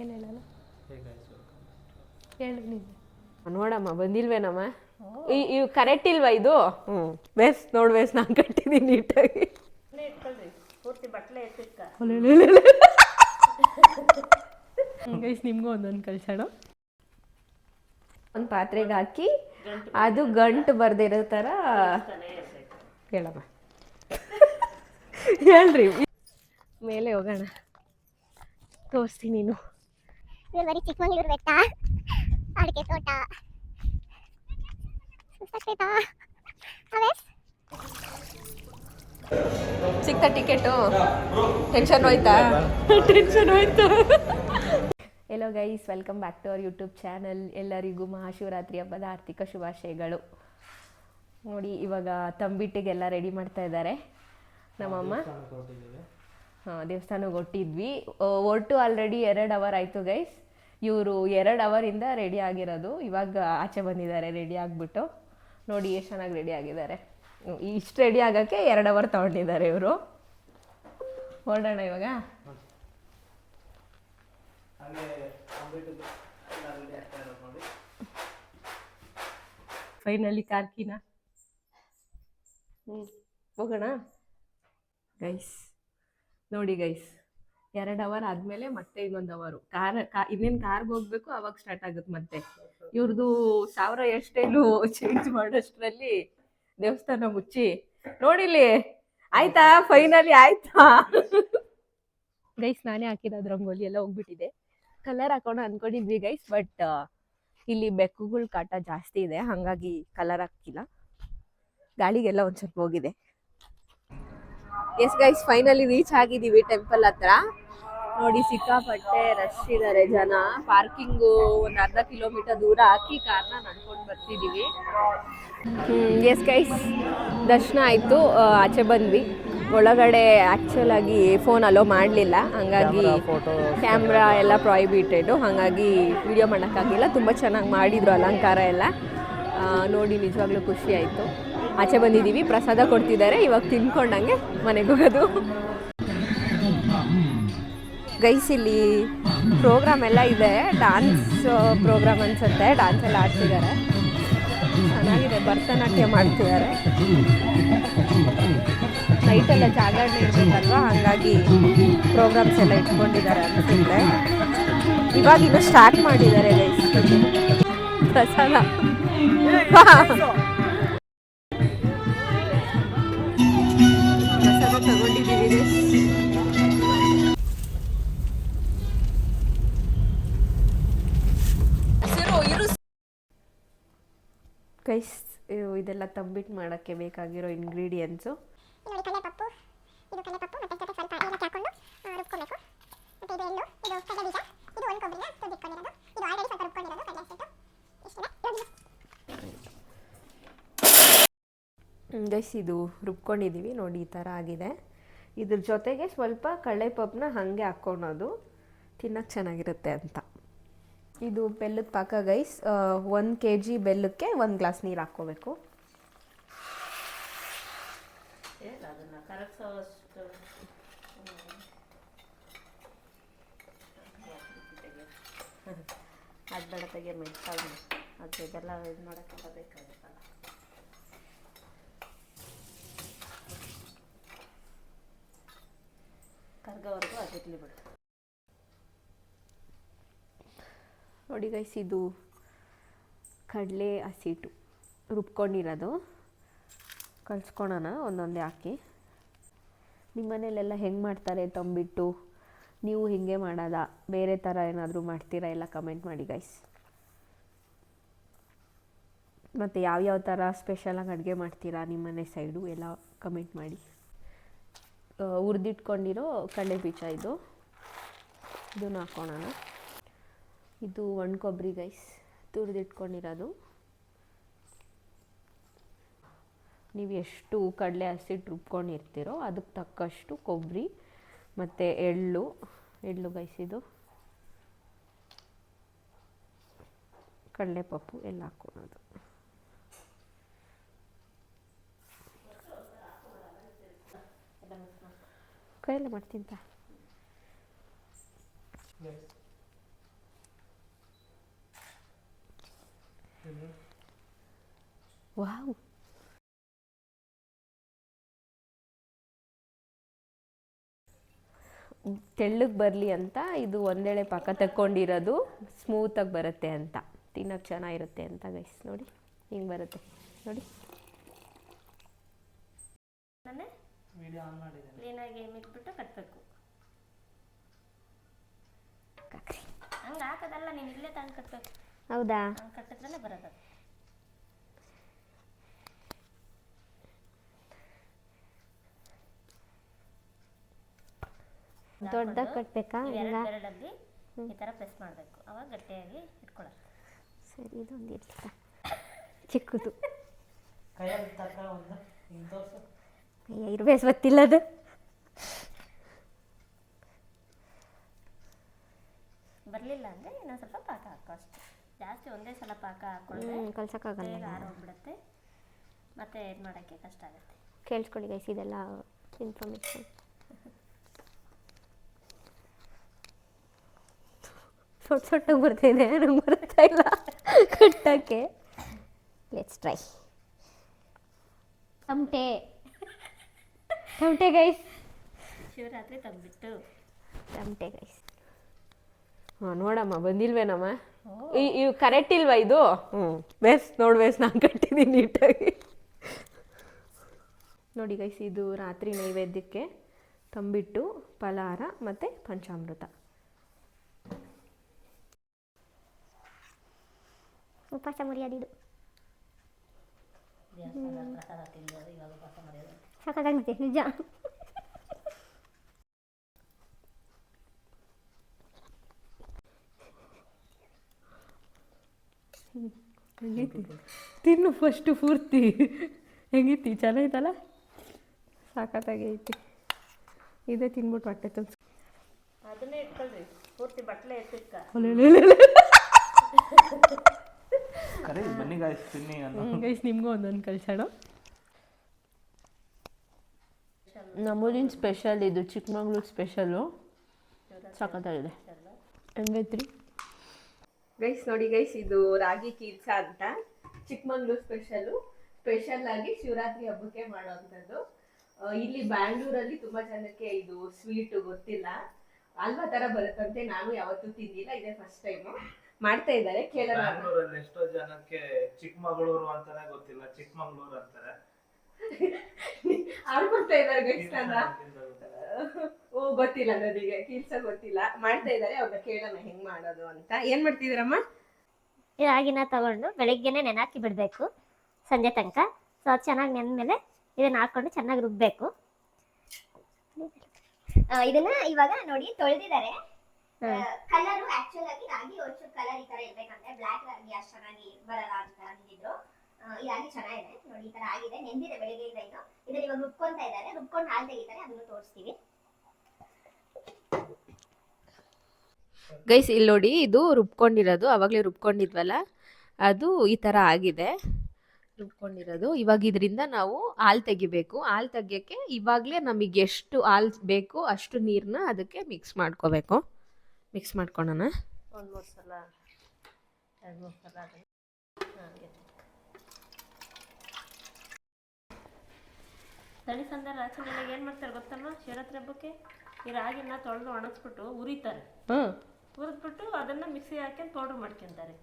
ಏನು ಹೇಳಲ್ಲ ಹೇಳು ನೀನು. ನೋಡಮ್ಮ ಬಂದಿಲ್ವೇನಮ್ಮ, ಇವು ಕರೆಕ್ಟ್ ಇಲ್ವಾ ಇದು? ಬೇಸ್ ನೋಡು ಬೇಸ್ ನಾನು ಕಟ್ಟಿದ್ದೀನಿ ನೀಟಾಗಿ. ಗೈಸ್ ನಿಮಗೂ ಒಂದೊಂದು ಕಳ್ಸೋಣ. ಒಂದು ಪಾತ್ರೆಗೆ ಹಾಕಿ ಅದು ಗಂಟು ಬರ್ದಿರೋ ಥರ ಹೇಳಮ್ಮ. ಹೇಳ್ರಿ ಮೇಲೆ ಹೋಗೋಣ, ತೋರಿಸ್ತೀನಿ. ನೀನು ಬರೀ ಚಿಕ್ಕಮಂಗ್ಳೂರು ಬೆಟ್ಟ, ಅಡಿಕೆ ತೋಟ, ಸಿಕ್ತಾ ಟಿಕೆಟು? ಟೆನ್ಷನ್ ಹೋಯ್ತಾ? ಟೆನ್ಷನ್ ಹೋಯ್ತು. Hello guys, welcome back to our YouTube channel. ಎಲ್ಲರಿಗೂ ಮಹಾಶಿವರಾತ್ರಿ ಹಬ್ಬದ ಆರ್ಥಿಕ ಶುಭಾಶಯಗಳು. ನೋಡಿ ಇವಾಗ ತಂಬಿಟ್ಟಿಗೆಲ್ಲ ರೆಡಿ ಮಾಡ್ತಾ ಇದ್ದಾರೆ ನಮ್ಮಮ್ಮ. ದೇವಸ್ಥಾನಕ್ಕೆ ಹೊಟ್ಟಿದ್ವಿ, ಹೊರಟು ಆಲ್ರೆಡಿ 2 ಅವರ್ ಆಯಿತು ಗೈಸ್. ಇವರು 2 ಅವರಿಂದ ರೆಡಿ ಆಗಿರೋದು, ಇವಾಗ ಆಚೆ ಬಂದಿದ್ದಾರೆ ರೆಡಿ ಆಗಿಬಿಟ್ಟು. ನೋಡಿ ಎಷ್ಟು ಚೆನ್ನಾಗಿ ರೆಡಿ ಆಗಿದ್ದಾರೆ. ಇಷ್ಟು ರೆಡಿ ಆಗೋಕ್ಕೆ 2 ಅವರ್ ತೊಗೊಂಡಿದ್ದಾರೆ ಇವರು. ಹೊರಡೋಣ ಇವಾಗ. ಫೈನಲಿ ಕಾರ್ಕಿನ ಹೋಗೋಣ ಗೈಸ್. ನೋಡಿ ಗೈಸ್, 2 ಅವರ್ ಆದಮೇಲೆ ಮತ್ತೆ ಇನ್ನೊಂದು ಅವರು ಇನ್ನೇನು ಕಾರ್ಗೆ ಹೋಗ್ಬೇಕು, ಅವಾಗ ಸ್ಟಾರ್ಟ್ ಆಗುತ್ತೆ ಮತ್ತೆ. ಇವ್ರದ್ದು 1000 ಹೇರ್ ಸ್ಟೈಲು ಚೇಂಜ್ ಮಾಡೋಷ್ಟರಲ್ಲಿ ದೇವಸ್ಥಾನ ಮುಚ್ಚಿ. ನೋಡಿಲಿ ಆಯ್ತಾ, ಫೈನಲಿ ಆಯ್ತಾ ಗೈಸ್. ನಾನೇ ಹಾಕಿರೋದು ರಂಗೋಲಿ ಎಲ್ಲ ಹೋಗ್ಬಿಟ್ಟಿದೆ. ಕಲರ್ ಹಾಕೋಣ ಅಂದ್ಕೊಂಡಿದ್ವಿ ಗೈಸ್, ಬಟ್ ಇಲ್ಲಿ ಬೆಕ್ಕುಗಳ ಕಾಟ ಜಾಸ್ತಿ ಇದೆ, ಹಾಗಾಗಿ ಕಲರ್ ಹಾಕಿಲ್ಲ. ಗಾಳಿಗೆಲ್ಲ ಒಂದು ಸ್ವಲ್ಪ ಹೋಗಿದೆ. ಎಸ್ ಗೈಸ್, ಫೈನಲಿ ರೀಚ್ ಆಗಿದ್ದೀವಿ ಟೆಂಪಲ್ ಹತ್ರ. ನೋಡಿ ಸಿಕ್ಕಾಪಟ್ಟೆ ರಶ್ ಇದ್ದಾರೆ ಜನ. ಪಾರ್ಕಿಂಗು ಒಂದು ಅರ್ಧ ಕಿಲೋಮೀಟರ್ ದೂರ ಹಾಕಿ ಕಾರ್ನ ನಡ್ಕೊಂಡು ಬರ್ತಿದ್ದೀವಿ. ಎಸ್ ಗೈಸ್, ದರ್ಶನ ಆಯಿತು, ಆಚೆ ಬಂದ್ವಿ. ಒಳಗಡೆ ಆ್ಯಕ್ಚುಲಾಗಿ ಫೋನ್ ಅಲೋ ಮಾಡಲಿಲ್ಲ, ಹಾಗಾಗಿ ಕ್ಯಾಮ್ರಾ ಎಲ್ಲ ಪ್ರಾಹಿಬಿಟೆಡು, ಹಾಗಾಗಿ ವಿಡಿಯೋ ಮಾಡೋಕ್ಕಾಗಿಲ್ಲ. ತುಂಬ ಚೆನ್ನಾಗಿ ಮಾಡಿದರು ಅಲಂಕಾರ ಎಲ್ಲ ನೋಡಿ, ನಿಜವಾಗ್ಲೂ ಖುಷಿ ಆಯಿತು. ಆಚೆ ಬಂದಿದ್ದೀವಿ, ಪ್ರಸಾದ ಕೊಡ್ತಿದ್ದಾರೆ, ಇವಾಗ ತಿನ್ಕೊಂಡಂಗೆ ಮನೆಗೆ ಹೋಗೋದು. ಗೈಸ್ ಇಲ್ಲಿ ಪ್ರೋಗ್ರಾಮ್ ಎಲ್ಲ ಇದೆ, ಡಾನ್ಸ್ ಪ್ರೋಗ್ರಾಮ್ ಅನ್ಸುತ್ತೆ. ಡ್ಯಾನ್ಸ್ ಎಲ್ಲ ಆಡ್ತಿದ್ದಾರೆ, ಚೆನ್ನಾಗಿದೆ. ಭರತನಾಟ್ಯ ಮಾಡ್ತಿದ್ದಾರೆ. ನೈಟೆಲ್ಲ ಜಾಗರಣೆ ಇರಬೇಕಲ್ವ, ಹಾಗಾಗಿ ಪ್ರೋಗ್ರಾಮ್ಸ್ ಎಲ್ಲ ಇಟ್ಕೊಂಡಿದ್ದಾರೆ ಅನ್ಸುತ್ತೆ. ಇವಾಗ ಇನ್ನೂ ಸ್ಟಾರ್ಟ್ ಮಾಡಿದ್ದಾರೆ ಗೈಸ್ ಪ್ರಸಾದ. ಪ್ರಸಾದ ತಗೊಂಡಿದ್ದೀವಿ ಗೈಸ್. ಇದೆಲ್ಲ ತಂಬಿಟ್ಟು ಮಾಡೋಕ್ಕೆ ಬೇಕಾಗಿರೋ ಇಂಗ್ರೀಡಿಯೆಂಟ್ಸು. ಕಡಲೆಪಪ್ಪು, ಇದು ಕಡಲೆಪಪ್ಪು ಮತ್ತೆ ಸ್ವಲ್ಪ ಏಲಕ್ಕಿ ಹಾಕೊಂಡು ರುಬ್ಕೊಬೇಕು. ಮತ್ತೆ ಇದು ಎಳ್ಳು, ಇದು ಕಡಲೆ ಬೀಜ, ಇದು ಒಂದು ಕೊಬ್ಬರಿನ ತುರಿದಿಟ್ಕೊಂಡಿರೋದು, ಇದು ಆಲ್ರೆಡಿ ಸ್ವಲ್ಪ ರುಬ್ಕೊಂಡಿರೋದು ಕಡಲೆ ಹಿಟ್ಟು. ಇಷ್ಟೇ ಗೈಸ್, ಇದು ರುಬ್ಕೊಂಡಿದ್ದೀವಿ ನೋಡಿ, ಈ ಥರ ಆಗಿದೆ. ಇದ್ರ ಜೊತೆಗೆ ಸ್ವಲ್ಪ ಕಡಲೆಪಪ್ಪನ್ನ ಹಾಗೆ ಹಾಕ್ಕೊಳೋದು, ತಿನ್ನೋಕ್ಕೆ ಚೆನ್ನಾಗಿರುತ್ತೆ ಅಂತ. ಇದು ಬೆಲ್ಲದ ಪಾಕ ಗೈಸ್. 1 kg ಬೆಲ್ಲಕ್ಕೆ 1 ಗ್ಲಾಸ್ ನೀರು ಹಾಕ್ಕೋಬೇಕು. ಅದು ಬೇಡ ತೆಗೆ ಮೆಟ್ಟಾಗಿ ಅದು ಇದೆಲ್ಲ ಇದು ಮಾಡೋಕ್ಕೆಲ್ಲ ಬೇಕಾಗುತ್ತಲ್ಲ. ಕರ್ಗೋವರೆಗೂ ಅದಿರಲಿ ಬಿಡು. ನೋಡಿ ಗೈಸ್, ಇದು ಕಡಲೆ ಹಸಿಟ್ಟು ರುಬ್ಕೊಂಡಿರೋದು. ಕಲಿಸ್ಕೊಳೋಣ ಒಂದೊಂದೇ ಹಾಕಿ. ನಿಮ್ಮ ಮನೇಲೆಲ್ಲ ಹೆಂಗೆ ಮಾಡ್ತಾರೆ ತಂಬಿಟ್ಟು? ನೀವು ಹೀಗೆ ಮಾಡೋದಾ, ಬೇರೆ ಥರ ಏನಾದರೂ ಮಾಡ್ತೀರಾ? ಎಲ್ಲ ಕಮೆಂಟ್ ಮಾಡಿ ಗೈಸ್. ಮತ್ತು ಯಾವ್ಯಾವ ಥರ ಸ್ಪೆಷಲಾಗಿ ಅಡುಗೆ ಮಾಡ್ತೀರಾ ನಿಮ್ಮ ಮನೆ ಸೈಡು ಎಲ್ಲ ಕಮೆಂಟ್ ಮಾಡಿ. ಹುರಿದಿಟ್ಕೊಂಡಿರೋ ಕಡಲೆ ಬೀಜ ಇದನ್ನು ಹಾಕ್ಕೊಳ್ಳೋಣ. ಇದು ಒಣ ಕೊಬ್ಬರಿ ಗೈಸ್, ತುರಿದಿಟ್ಕೊಂಡಿರೋದು. ನೀವು ಎಷ್ಟು ಕಡಲೆ ಹಸಿಟ್ಟು ರುಬ್ಕೊಂಡಿರ್ತೀರೋ ಅದಕ್ಕೆ ತಕ್ಕಷ್ಟು ಕೊಬ್ಬರಿ ಮತ್ತು ಎಳ್ಳು ಗೈಸ್, ಇದು ಕಡಲೆಪಪ್ಪು ಎಲ್ಲ ಹಾಕ್ಕೊಳ್ಳೋದು. ಕೈಯಲ್ಲೇ ಮಾಡ್ತೀನಿ. ವಾವ್, ತೆಳ್ಳಗೆ ಬರಲಿ ಅಂತ ಇದು ಒಂದೆಳೆ ಪಾಕ ತಕ್ಕೊಂಡಿರೋದು, ಸ್ಮೂತಾಗಿ ಬರುತ್ತೆ ಅಂತ, ತಿನ್ನೋಕ್ಕೆ ಚೆನ್ನಾಗಿರುತ್ತೆ ಅಂತ ಗೈಸ್. ನೋಡಿ ಹಿಂಗೆ ಬರುತ್ತೆ ನೋಡಿ. ಕ್ಲೀನಾಗಿ ಮಿಟ್ಬಿಟ್ಟು ಕಟ್ಟಬೇಕು. ಹಂಗೆ ಹಾಕೋದಲ್ಲ, ನೀನು ಇಲ್ಲೇ ತಂದು ಕಟ್ಟಬೇಕು. ಹೌದಾ? ಹಂಗೆ ಕಟ್ಟಿದ್ರೇ ಬರೋದು. ದೊಡ್ಡದಾಗಿ ಕಟ್ಟಬೇಕಾ? ಎರಡು ಡಬ್ಬಿ ಈ ಥರ ಪ್ರೆಸ್ ಮಾಡಬೇಕು, ಅವಾಗ ಗಟ್ಟಿಯಾಗಿ ಇಟ್ಕೊಳ್ಳೋದು. ಸರಿ, ಇದೊಂದು ಇರ್ಲಿಲ್ಲ ಚಿಕ್ಕದು ಇರ್ಬೇಸ್ ಗೊತ್ತಿಲ್ಲ ಅದು. ಬರಲಿಲ್ಲ ಅಂದರೆ ಇನ್ನೊಂದು ಸ್ವಲ್ಪ ಪಾಕ ಹಾಕೋ ಅಷ್ಟೆ. ಜಾಸ್ತಿ ಒಂದೇ ಸಲ ಪಾಕ ಹಾಕ್ಕೊಂಡ್ರೆ ಕಲ್ಸಕ್ಕಾಗಲ್ಲ, ಬೇಗ ಆರೋಗ್ಬಿಡುತ್ತೆ, ಮತ್ತೆ ಇದು ಮಾಡೋಕ್ಕೆ ಕಷ್ಟ ಆಗುತ್ತೆ. ಕೇಳಿಸ್ಕೊಳ್ಳಿ ಗೈಸ್, ಇದೆಲ್ಲ ಇನ್ಫಾರ್ಮೇಷನ್. ಸೊಟ್ಟಾಗಿ ಬರ್ತಾಯಿದೆ, ನಂಗೆ ಬರ್ತಾ ಇಲ್ಲ ಕಟ್ಟಕ್ಕೆ. Let's try. ತಮಟೆ ಗೈಸ್, ಶಿವರಾತ್ರಿ ತಂಬಿಟ್ಟು ತಮಟೆ ಗೈಸ್. ಹಾಂ, ನೋಡಮ್ಮ ಬಂದಿಲ್ವೇನಮ್ಮ? ಇವು ಕರೆಕ್ಟ್ ಇಲ್ವಾ ಇದು? ಬೇಸ್ ನೋಡಿ, ಬೇಸ್ ನಾನು ಕಟ್ಟಿದ್ದೀನಿ ನೀಟಾಗಿ. ನೋಡಿ ಗೈಸ್, ಇದು ರಾತ್ರಿ ನೈವೇದ್ಯಕ್ಕೆ ತಂಬಿಟ್ಟು, ಫಲಹಾರ ಮತ್ತು ಪಂಚಾಮೃತ. ಉಪವಾಸ ಮುರಿಯೋದಿದು ಸಾಕಾಗುತ್ತೆ ನಿಜ. ತಿನ್ನು ಫಸ್ಟು ಪೂರ್ತಿ. ಹೆಂಗಿತ್ತು? ಚೆನ್ನಾಗಿತ್ತಲ್ಲ, ಸಾಕತ್ತಾಗಿ ಐತಿ. ಇದೇ ತಿನ್ಬಿಟ್ಟು ಹೊಟ್ಟೆ ತುಂಬ. ಅದನ್ನೇ ಇಟ್ಕೊಳ್ರಿ, ಪೂರ್ತಿ ಬಟ್ಲೆ ಎತ್ತಿಟ್ಕ. ಬನ್ನಿ ಗಾಯ್ಸ್, ತಿನ್ನಿ. ಗೈಸ್, ನಿಮಗೂ ಒಂದೊಂದು ಕಳ್ಸೋಣ. ನಮ್ಮೂರಿನ ಸ್ಪೆಷಲ್ ಇದು, ಚಿಕ್ಕಮಂಗ್ಳೂರು ಸ್ಪೆಷಲು. ಸಖತ್ತಾಗಿದೆ. ಹೆಂಗೈತ್ರಿ ಗೈಸ್? ನೋಡಿ ಗೈಸ್, ಇದು ರಾಗಿ ಕೀಲ್ಸ ಅಂತ ಚಿಕ್ಕಮಂಗ್ಳೂರು ಸ್ಪೆಷಲ್ ಆಗಿ ಶಿವರಾತ್ರಿ ಹಬ್ಬಕ್ಕೆ ಮಾಡೋವಂಥದ್ದು. ಇಲ್ಲಿ ಬ್ಯಾಂಗ್ಳೂರಲ್ಲಿ ತುಂಬಾ ಜನಕ್ಕೆ ಇದು ಸ್ವೀಟ್ ಗೊತ್ತಿಲ್ಲ, ಅಲ್ವಾ ತರ ಬರುತ್ತಂತೆ. ನಾನು ಯಾವತ್ತೂ ತಿಂದಿಲ್ಲ, ಇದೇ ಫಸ್ಟ್ ಟೈಮು ಮಾಡ್ತಾ ಇದ್ದಾರೆ. ಕೇಳೋಣ. ಬ್ಯಾಂಗ್ಳೂರಲ್ಲಿ ಎಷ್ಟೋ ಜನಕ್ಕೆ ಚಿಕ್ಕಮಗಳೂರು ಅಂತಾನೆ ಗೊತ್ತಿಲ್ಲ, ಚಿಕ್ಕಮಂಗ್ಳೂರು ಅಂತಾರೆ. ಆಡ್ಕೊಡ್ತಾ ಇದ್ದಾರೆ ಗೈಸ್. ಓ, ಗೊತ್ತಿಲ್ಲ ನನಗೆ, ಕೀಲ್ಸ ಗೊತ್ತಿಲ್ಲ. ಮಾಡ್ತಾ ಇದ್ದಾರೆ, ಅವ್ರನ್ನ ಕೇಳೋಣ ಹೆಂಗ್ ಮಾಡೋದು ಅಂತ. ಏನ್ ಮಾಡ್ತಿದ್ದೀರಮ್ಮ? ಈ ರಾಗಿನ ತಗೊಂಡು ಬೆಳಿಗ್ಗೆನೆ ನೆನಾಕಿ ಬಿಡಬೇಕು ಸಂಜೆ ತನಕ. ಸೊ ಅದು ಚೆನ್ನಾಗಿ ನೆಂದ್ಮೇಲೆ ಇದನ್ನ ಹಾಕೊಂಡು ಚೆನ್ನಾಗಿ ರುಬ್ಬಬೇಕು. ಇದನ್ನ ಇವಾಗ ನೋಡಿ ತೊಳೆದಿದ್ದಾರೆ. ಕಲರ್ ಆಕ್ಚುಲ್ ಆಗಿ ರಾಗಿ ಒಂಚೂರು ಕಲರ್ ಈ ತರ ಇರ್ಬೇಕಂದ್ರೆ, ಬ್ಲಾಕ್ ರಾಗಿ ಅಷ್ಟು ಚೆನ್ನಾಗಿ ಬರಲ್ಲ ಅಂತ ಅಂದಿದ್ರು. ಈ ರಾಗಿ ಚೆನ್ನಾಗಿದೆ ನೋಡಿ, ಈ ತರ ಆಗಿದೆ, ನೆಂದಿದೆ ಬೆಳಿಗ್ಗೆಯಿಂದ. ಇದನ್ನ ಇವಾಗ ರುಬ್ಕೊಂತ ಇದ್ದಾರೆ, ರುಬ್ಕೊಂಡು ಹಾಲು ತೆಗಿತಾರೆ, ಅದನ್ನು ತೋರಿಸ್ತೀವಿ. ಗೈಸ್, ಇಲ್ಲಿ ನೋಡಿ, ಇದು ರುಬ್ಕೊಂಡಿರೋದು, ಅವಾಗಲೇ ರುಬ್ಕೊಂಡಿದ್ವಲ್ಲ, ಅದು ಈ ಥರ ಆಗಿದೆ ರುಬ್ಕೊಂಡಿರೋದು. ಇವಾಗ ಇದರಿಂದ ನಾವು ಹಾಲು ತೆಗಿಬೇಕು. ಹಾಲು ತೆಗಿಯೋಕ್ಕೆ ಇವಾಗಲೇ ನಮಗೆ ಎಷ್ಟು ಹಾಲು ಬೇಕು ಅಷ್ಟು ನೀರನ್ನ ಅದಕ್ಕೆ ಮಿಕ್ಸ್ ಮಾಡ್ಕೋಬೇಕು. ಮಿಕ್ಸ್ ಮಾಡ್ಕೊಳ್ಳೋಣ. ಒಂದು 3 ಸಲ 2-3 ಸಲ ತಳಿ ಸಂದರ್ಭ ರಾತ್ರಿ ಏನು ಮಾಡ್ತಾರೆ ಗೊತ್ತಮ್ಮ? ಶಿವರಾತ್ರಿ ಹಬ್ಬಕ್ಕೆ ಈ ರಾಗಿನ ತೊಳೆದು ಒಣಗಿಸ್ಬಿಟ್ಟು ಉರಿತಾರೆ. ಹುರಿದ್ಬಿಟ್ಟು ಅದನ್ನು ಮಿಕ್ಸಿ ಹಾಕಿ ಪೌಡ್ರ್ ಮಾಡ್ಕೊಂತಾರೆ.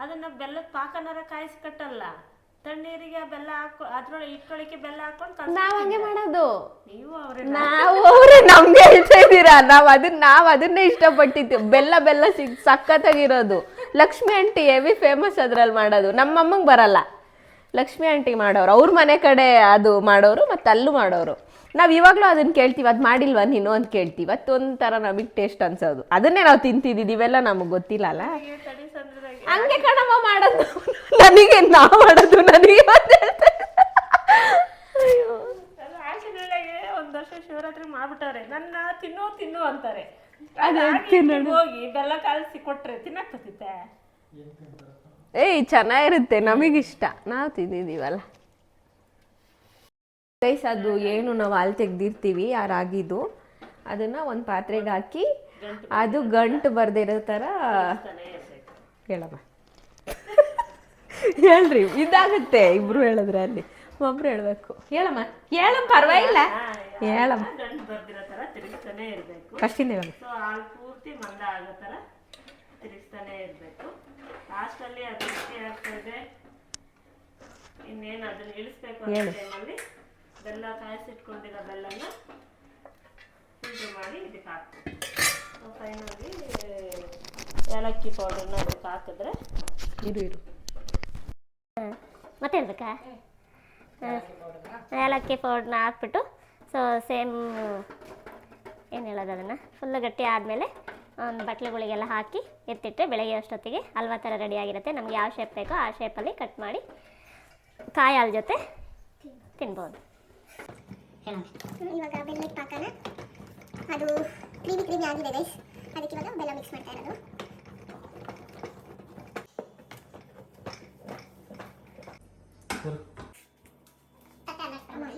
ಅದನ್ನು ಬೆಲ್ಲದ ಪಾಕನಾರ ಕಾಯಿಸಿ ಕಟ್ಟಲ್ಲ, ತಣ್ಣೀರಿಗೆ ಬೆಲ್ಲ ಹಾಕೊ ಅದ್ರೊಳಗೆ ಇಟ್ಕೊಳ್ಳಿಕ್ಕೆ ಬೆಲ್ಲ ಹಾಕೊಂಡು ನಾವು ಹಂಗೆ ಮಾಡೋದು. ನೀವು ಅವ್ರೆ ನಮ್ಗೆ ಹೇಳ್ತಾ ಇದ್ದೀರಾ? ನಾವು ಅದನ್ನೇ ಇಷ್ಟಪಟ್ಟಿದ್ದು. ಬೆಲ್ಲ ಸಖತ್ತಾಗಿರೋದು. ಲಕ್ಷ್ಮಿ ಆಂಟಿ ಹೆವಿ ಫೇಮಸ್ ಅದ್ರಲ್ಲಿ ಮಾಡೋದು. ನಮ್ಮಮ್ಮಂಗೆ ಬರಲ್ಲ, ಲಕ್ಷ್ಮಿ ಆಂಟಿ ಮಾಡೋರು, ಅವ್ರ ಮನೆ ಕಡೆ ಅದು ಮಾಡೋರು, ಮತ್ತು ಅಲ್ಲೂ ಮಾಡೋರು. ನಾವು ಇವಾಗಲೂ ಅದನ್ನ ಕೇಳ್ತೀವಿ, ಅದು ಮಾಡಿಲ್ವಾ ನೀನು ಅಂತ ಕೇಳ್ತೀವಿ. ಅದೊಂಥರ ನಮಗೆ ಟೇಸ್ಟ್ ಅನ್ಸೋದು. ಅದನ್ನೇ ನಾವು ತಿಂತಿದ್ದೀವಿ, ಇವೆಲ್ಲ ನಮಗೆ ಗೊತ್ತಿಲ್ಲ ಅಲ್ಲ. ಹಂಗೆ ಕಣಮ್ಮ ಮಾಡೋದು. ನನಗೆ ನಾವು ಮಾಡೋದು ನನಗೆ ಒಂದು ವರ್ಷ ಶಿವರಾತ್ರಿ ಮಾಡ್ಬಿಟ್ಟವ್ರೆ. ನನ್ನ ತಿನ್ನು ಅಂತಾರೆ. ಅದು ಹೋಗಿ ಬೆಲ್ಲ ಕಾಲಿಸಿ ಕೊಟ್ರೆ ತಿನ್ನಕ್ ಬರ್ತೈತೆ. ಏಯ್, ಚೆನ್ನಾಗಿರುತ್ತೆ, ನಮಗಿಷ್ಟ, ನಾವು ತಿಂದಿದ್ದೀವಲ್ಲ ಗೈಸ್. ಅದು ಏನು ನಾವು ಹಾಲು ತೆಗ್ದಿರ್ತೀವಿ ಆ ರಾಗಿದು, ಅದನ್ನು ಒಂದು ಪಾತ್ರೆಗೆ ಹಾಕಿ ಅದು ಗಂಟು ಬರ್ದಿರೋ ಥರ ಹೇಳಮ್ಮ. ಹೇಳ್ರಿ ಇದಾಗುತ್ತೆ ಇಬ್ರು ಹೇಳಿದ್ರೆ ಅಲ್ಲಿ ಒಬ್ರು ಹೇಳ್ಬೇಕು. ಹೇಳಮ್ಮ ಪರವಾಗಿಲ್ಲ ಹೇಳಮ್ಮ. ಗಂಟು ಬರ್ದಿರೋ ಥರ ತಿರುಗಿಸ್ತಾನೆ ಇರಬೇಕು. ಫಸ್ಟಿಂದ ಹೇಳಮ್ಮ. ಸೊ ಹಾಲು ಪೂರ್ತಿ ಮಂದ ಆಗೋ ಥರ ತಿರುಗಿಸ್ತಾನೆ ಇರಬೇಕು. ಲಾಸ್ಟಲ್ಲಿ ಅದು ಗಟ್ಟಿ ಆಗ್ತಾ ಇದೆ. ಇನ್ನೇನು ಅದನ್ನ ಇಳಿಸ್ಬೇಕು ಅನ್ನೋ ಟೈಮಲ್ಲಿ ಬೆಲ್ಲ ಕಾಯಿಸಿಟ್ಕೊಂಡಿರೋ ಬೆಲ್ಲನ ಫಿಲ್ಟರ್ ಮಾಡಿ ಇದಕ್ಕೆ ಹಾಕ್ತೀವಿ. ಫೈನಲಿ ಏಲಕ್ಕಿ ಪೌಡರ್ನ ಅದಕ್ಕೆ ಹಾಕಿದ್ರೆ ಇರು ಮತ್ತೆ ಹೇಳ್ಬೇಕಾ? ಏಲಕ್ಕಿ ಪೌಡ್ರನ್ನ ಹಾಕ್ಬಿಟ್ಟು ಸೊ ಸೇಮ್ ಏನು ಹೇಳೋದು ಅದನ್ನು ಫುಲ್ಲು ಗಟ್ಟಿ ಆದಮೇಲೆ ಒಂದು ಬಟ್ಲುಗಳಿಗೆಲ್ಲ ಹಾಕಿ ಎತ್ತಿಟ್ಟರೆ ಬೆಳಗ್ಗೆ ಅಷ್ಟೊತ್ತಿಗೆ ಹಲ್ವಾ ಥರ ರೆಡಿಯಾಗಿರುತ್ತೆ. ನಮ್ಗೆ ಯಾವ ಶೇಪ್ ಬೇಕೋ ಆ ಶೇಪಲ್ಲಿ ಕಟ್ ಮಾಡಿ ಕಾಯಿ ಹಾಲು ಜೊತೆ ತಿನ್ಬೋದು. ಇವಾಗ ಬೆಲ್ಲದ ಪಾಕನ ಅದು ಕ್ರೀಮಿ ಆಗಿದೆ ಗೈಸ್, ಅದಕ್ಕೆ ಇವಾಗ ಬೆಲ್ಲ ಮಿಕ್ಸ್ ಮಾಡ್ತಾ ಇರೋದು.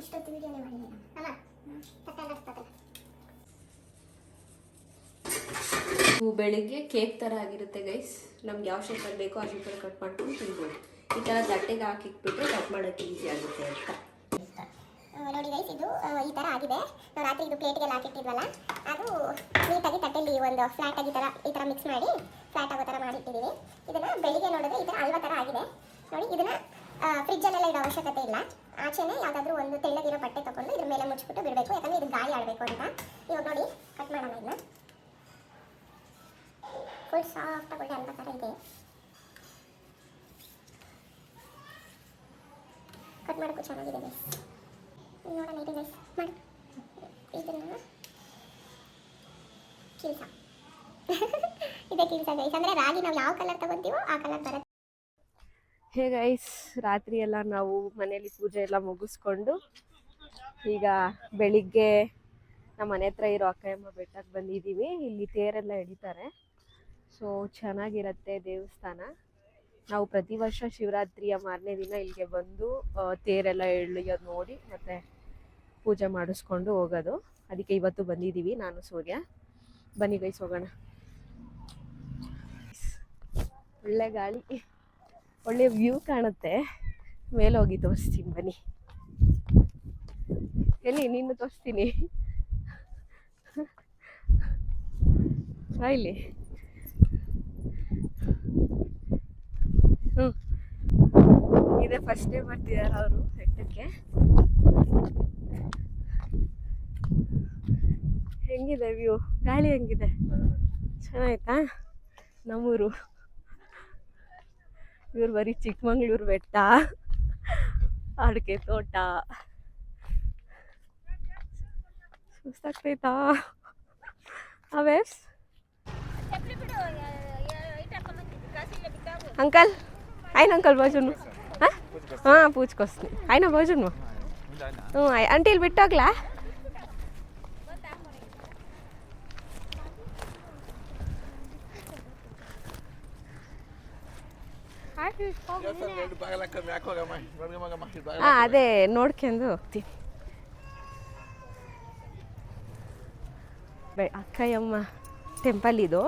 ಇಷ್ಟೊತ್ತು ವಿಡಿಯೋನೇ ಮಾಡಿದ್ದೀನಿ ಅಮ್ಮ. ಬೆಳಿಗ್ಗೆ ಕೇಕ್ ಥರ ಆಗಿರುತ್ತೆ ಗೈಸ್. ನಮ್ಗೆ ಯಾವ ಶೇಪಲ್ಲಿ ಬೇಕೋ ಆ ಶೇಪಲ್ಲಿ ಕಟ್ ಮಾಡ್ಕೊಂಡು ತಿನ್ಬೋದು. ಈ ಥರ ತಟ್ಟೆಗೆ ಹಾಕಿಟ್ಬಿಟ್ರೆ ಕಟ್ ಮಾಡೋಕ್ಕೆ ಈಸಿ ಆಗುತ್ತೆ ಅಂತ. ನೋಡಿ ಗೈಸ್, ಇದು ಈ ಥರ ಆಗಿದೆ. ನಾವು ರಾತ್ರಿ ಇದು ಪ್ಲೇಟ್ಗೆಲ್ಲ ಹಾಕಿಟ್ಟಿದ್ವಲ್ಲ, ಅದು ನೀಟಾಗಿ ತಟ್ಟೆಯಲ್ಲಿ ಒಂದು ಫ್ಲಾಟಾಗಿ ಈ ಥರ ಮಿಕ್ಸ್ ಮಾಡಿ ಫ್ಲಾಟ್ ಆಗೋ ಥರ ಮಾಡಿಟ್ಟಿದ್ದೀವಿ. ಇದನ್ನು ಬೆಳಿಗ್ಗೆ ನೋಡಿದ್ರೆ ಈ ಥರ ಹಲ್ವಾ ಥರ ಆಗಿದೆ ನೋಡಿ. ಇದನ್ನು ಫ್ರಿಜ್ಜಲ್ಲೆಲ್ಲ ಇಡೋ ಅವಶ್ಯಕತೆ ಇಲ್ಲ. ಆಚೆನೇ ಯಾವುದಾದ್ರೂ ಒಂದು ತೆಳ್ಳಗಿರೋ ಬಟ್ಟೆ ತೊಗೊಂಡು ಇದ್ರ ಮೇಲೆ ಮುಚ್ಚಿಬಿಟ್ಟು ಬಿಡಬೇಕು, ಯಾಕಂದರೆ ಇದು ಗಾಳಿ ಆಡಬೇಕು ಅಂತ. ಇವಾಗ ನೋಡಿ ಕಟ್ ಮಾಡೋಣ. ಇದನ್ನ ಫುಲ್ ಸಾಫ್ಟಾಗಿ ಒಳ್ಳೆ ಹಲ್ವಾ ಥರ ಇದೆ. ಕಟ್ ಮಾಡೋಕ್ಕೂ ಚೆನ್ನಾಗಿದೆ ಗೈಸ್. ನೋಡೋಣ ಇದೆ ಗೈಸ್, ಮಾಡಿ ಇದನ್ನು ಕಿಲ್ಸ ಇದೆ ಕಿಲ್ಸ ಗೈಸ್. ಅಂದರೆ ರಾಗಿ ನಾವು ಯಾವ ಕಲರ್ ತಗೊತೀವೋ ಆ ಕಲರ್ ಬರುತ್ತೆ. ಹೇ ಗೈಸ್, ರಾತ್ರಿ ಎಲ್ಲ ನಾವು ಮನೇಲಿ ಪೂಜೆ ಎಲ್ಲ ಮುಗಿಸ್ಕೊಂಡು ಈಗ ಬೆಳಿಗ್ಗೆ ನಮ್ಮ ಮನೆ ಹತ್ರ ಇರೋ ಅಕ್ಕಯ್ಯಮ್ಮ ಬೆಟ್ಟಕ್ಕೆ ಬಂದಿದ್ದೀವಿ. ಇಲ್ಲಿ ತೇರೆಲ್ಲ ಎಳಿತಾರೆ. ಸೊ ಚೆನ್ನಾಗಿರುತ್ತೆ ದೇವಸ್ಥಾನ. ನಾವು ಪ್ರತಿ ವರ್ಷ ಶಿವರಾತ್ರಿಯ ಮಾರನೇ ದಿನ ಇಲ್ಲಿಗೆ ಬಂದು ತೇರೆಲ್ಲ ಎಳೆಯೋದು ನೋಡಿ ಮತ್ತು ಪೂಜೆ ಮಾಡಿಸ್ಕೊಂಡು ಹೋಗೋದು. ಅದಕ್ಕೆ ಇವತ್ತು ಬಂದಿದ್ದೀವಿ ನಾನು ಸೂರ್ಯ. ಬನ್ನಿ ಗೈಸ್ ಹೋಗೋಣ. ಒಳ್ಳೆ ಗಾಳಿ, ಒಳ್ಳೆ ವ್ಯೂ ಕಾಣುತ್ತೆ. ಮೇಲೆ ಹೋಗಿ ತೋರಿಸ್ತೀನಿ ಬನ್ನಿ. ಎಲ್ಲಿ ನಿನ್ನ ತೋರಿಸ್ತೀನಿ. ಇಲ್ಲಿ ಇದೇ ಫಸ್ಟ್ ಡೇ ಬರ್ತಿದಾರ ಅವರು ಬೆಟ್ಟಕ್ಕೆ. ಹೆಂಗಿದೆ ವ್ಯೂ? ಗಾಳಿ ಹೆಂಗಿದೆ? ಚೆನ್ನಾಯ್ತಾ? ನಮ್ಮೂರು ಇವ್ರು ಬರೀ ಚಿಕ್ಕಮಂಗ್ಳೂರು ಬೆಟ್ಟ, ಅಡಿಕೆ ತೋಟ. ಸುಸ್ತಾಗ್ತೈತಾ ಅವೇಸ್? अंकल आय ना अंकल बाजून हां पूछकोस्नी आय ना बाजून आंटी ಇಲ್ಲಿ ಬಿಟ್ಟೋಗ್ಲಾ? ಅದೇ ನೋಡ್ಕೊಂಡು ಹೋಗ್ತೀನಿ. ಅಕ್ಕಯ್ಯಮ್ಮ ಟೆಂಪಲ್ ಇದು.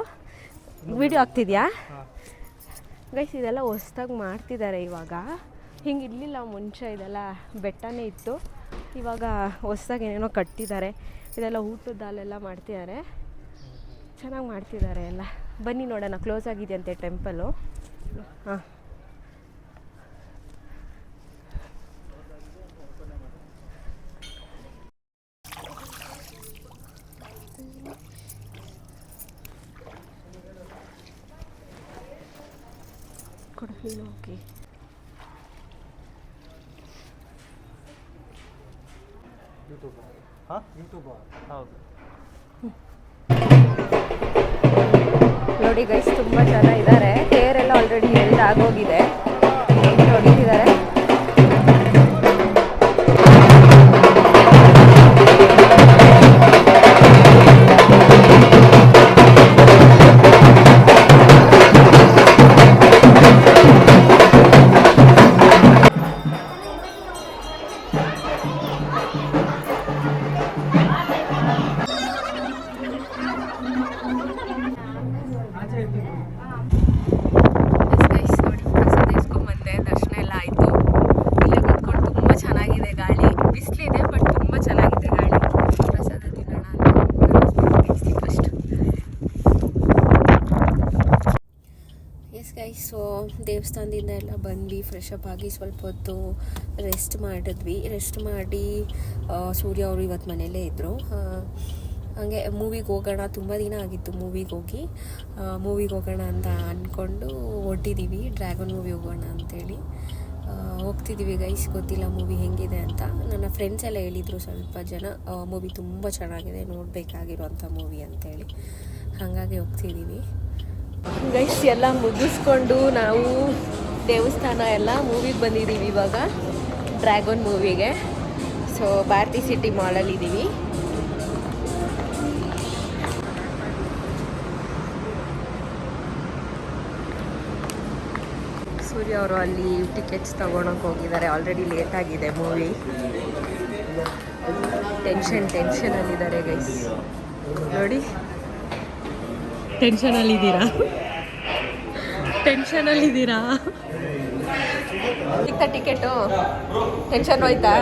ವಿಡಿಯೋ ಆಗ್ತಿದ್ಯಾ ಗೈಸ್? ಇದೆಲ್ಲ ಹೊಸ್ದಾಗಿ ಮಾಡ್ತಿದ್ದಾರೆ ಇವಾಗ. ಹಿಂಗೆ ಇರಲಿಲ್ಲ ಮುಂಚೆ, ಇದೆಲ್ಲ ಬೆಟ್ಟನೇ ಇತ್ತು. ಇವಾಗ ಹೊಸ್ದಾಗಿ ಏನೇನೋ ಕಟ್ಟಿದ್ದಾರೆ. ಇದೆಲ್ಲ ಊಟದ ಹಾಲೆಲ್ಲ ಮಾಡ್ತಿದ್ದಾರೆ. ಚೆನ್ನಾಗಿ ಮಾಡ್ತಿದ್ದಾರೆ ಎಲ್ಲ. ಬನ್ನಿ ನೋಡೋಣ. ಕ್ಲೋಸ್ ಆಗಿದೆಯಂತೆ ಟೆಂಪಲು. ಹಾಂ ಕೊಡ್ತೀನಿ. ಓಕೆ ನೋಡಿ ಗೈಸ್, ತುಂಬ ಜನ ಇದ್ದಾರೆ. ತೇರೆಲ್ಲ ಆಲ್ರೆಡಿ ಆಗೋಗಿದೆ. ಹೊಡಿತಿದ್ದಾರೆ. ಸೊ ದೇವಸ್ಥಾನದಿಂದ ಎಲ್ಲ ಬಂದ್ವಿ, ಫ್ರೆಶ್ ಅಪ್ ಆಗಿ ಸ್ವಲ್ಪ ಹೊತ್ತು ರೆಸ್ಟ್ ಮಾಡಿದ್ವಿ. ರೆಸ್ಟ್ ಮಾಡಿ ಸೂರ್ಯ ಅವರು ಇವತ್ತು ಮನೆಯಲ್ಲೇ ಇದ್ದರು. ಹಾಗೆ ಮೂವಿಗೆ ಹೋಗೋಣ, ತುಂಬ ದಿನ ಆಗಿತ್ತು ಮೂವಿಗೆ ಹೋಗೋಣ ಅಂತ ಅಂದ್ಕೊಂಡು ಹೊರಟಿದ್ದೀವಿ. ಡ್ರ್ಯಾಗನ್ ಮೂವಿ ಹೋಗೋಣ ಅಂಥೇಳಿ ಹೋಗ್ತಿದ್ದೀವಿ ಗೈಸ್. ಗೊತ್ತಿಲ್ಲ ಮೂವಿ ಹೆಂಗಿದೆ ಅಂತ. ನನ್ನ ಫ್ರೆಂಡ್ಸ್ ಎಲ್ಲ ಹೇಳಿದರು ಸ್ವಲ್ಪ ಜನ, ಮೂವಿ ತುಂಬ ಚೆನ್ನಾಗಿದೆ, ನೋಡಬೇಕಾಗಿರುವಂಥ ಮೂವಿ ಅಂಥೇಳಿ. ಹಾಗಾಗಿ ಹೋಗ್ತಿದ್ದೀವಿ ಗೈಸ್. ಎಲ್ಲ ಮುಗಿಸ್ಕೊಂಡು ನಾವು ದೇವಸ್ಥಾನ ಎಲ್ಲ ಮೂವಿಗೆ ಬಂದಿದ್ದೀವಿ ಇವಾಗ, ಡ್ರ್ಯಾಗನ್ ಮೂವಿಗೆ. ಸೊ ಭಾರತಿ ಸಿಟಿ ಮಾಲಲ್ಲಿದ್ದೀವಿ. ಸೂರ್ಯ ಅವರು ಅಲ್ಲಿ ಟಿಕೆಟ್ಸ್ ತಗೊಳಕ್ಕೆ ಹೋಗಿದ್ದಾರೆ. ಆಲ್ರೆಡಿ ಲೇಟ್ ಆಗಿದೆ ಮೂವಿ. ಟೆನ್ಷನಲ್ಲಿದ್ದಾರೆ ಗೈಸ್ ನೋಡಿ. ಟೆನ್ಷನಲ್ಲಿದ್ದೀರಾ ಸಿಕ್ತಾ ಟಿಕೆಟು? ಟೆನ್ಷನ್ ಹೋಯ್ತಾ?